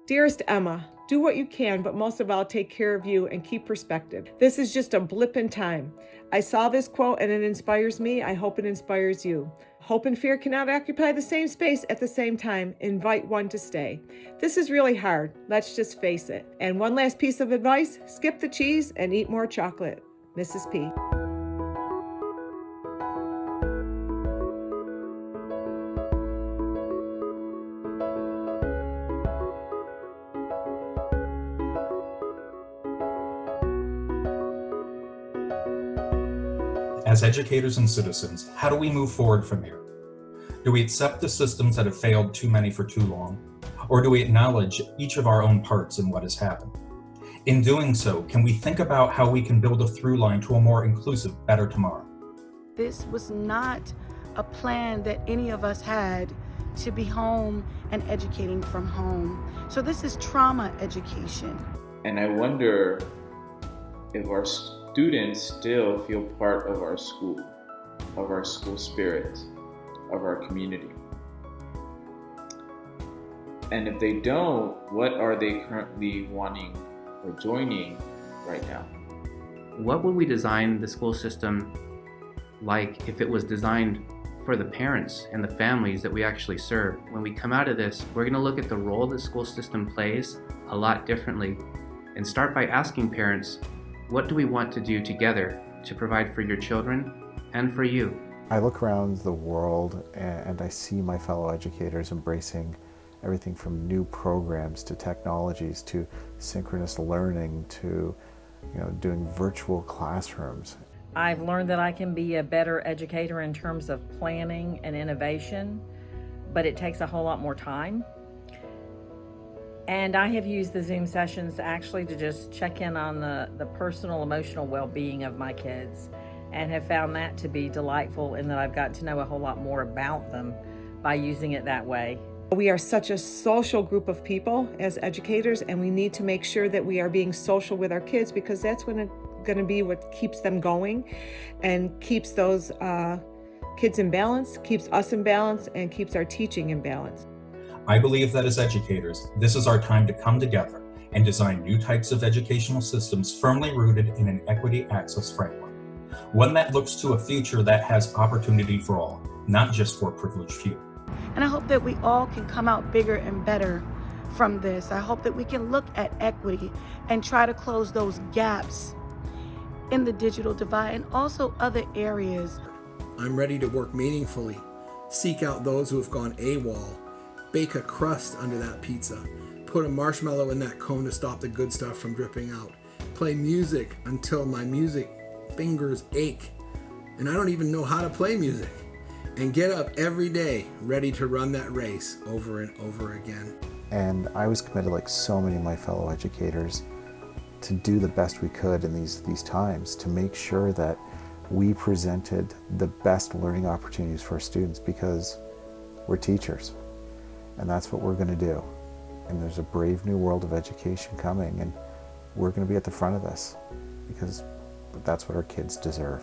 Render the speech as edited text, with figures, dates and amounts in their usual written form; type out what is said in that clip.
Dearest Emma, do what you can, but most of all, take care of you and keep perspective. This is just a blip in time. I saw this quote and it inspires me. I hope it inspires you. Hope and fear cannot occupy the same space at the same time. Invite one to stay. This is really hard. Let's just face it. And one last piece of advice, skip the cheese and eat more chocolate. Mrs. P. As educators and citizens, how do we move forward from here? Do we accept the systems that have failed too many for too long? Or do we acknowledge each of our own parts in what has happened? In doing so, can we think about how we can build a through line to a more inclusive, better tomorrow? This was not a plan that any of us had to be home and educating from home. So this is trauma education. And I wonder if our students still feel part of our school spirit, of our community. And if they don't, what are they currently wanting or joining right now? What would we design the school system like if it was designed for the parents and the families that we actually serve? When we come out of this, we're going to look at the role the school system plays a lot differently and start by asking parents, what do we want to do together to provide for your children and for you? I look around the world and I see my fellow educators embracing everything from new programs to technologies to synchronous learning to doing virtual classrooms. I've learned that I can be a better educator in terms of planning and innovation, but it takes a whole lot more time. And I have used the Zoom sessions actually to just check in on the personal, emotional well-being of my kids, and have found that to be delightful in that I've got to know a whole lot more about them by using it that way. We are such a social group of people as educators, and we need to make sure that we are being social with our kids, because that's going to be what keeps them going and keeps those kids in balance, keeps us in balance, and keeps our teaching in balance. I believe that as educators, this is our time to come together and design new types of educational systems firmly rooted in an equity access framework. One that looks to a future that has opportunity for all, not just for privileged few. And I hope that we all can come out bigger and better from this. I hope that we can look at equity and try to close those gaps in the digital divide and also other areas. I'm ready to work meaningfully, seek out those who have gone AWOL, bake a crust under that pizza, put a marshmallow in that cone to stop the good stuff from dripping out, play music until my music fingers ache, and I don't even know how to play music, and get up every day ready to run that race over and over again. And I was committed, like so many of my fellow educators, to do the best we could in these times to make sure that we presented the best learning opportunities for our students, because we're teachers. And that's what we're going to do. And there's a brave new world of education coming, and we're going to be at the front of this because that's what our kids deserve.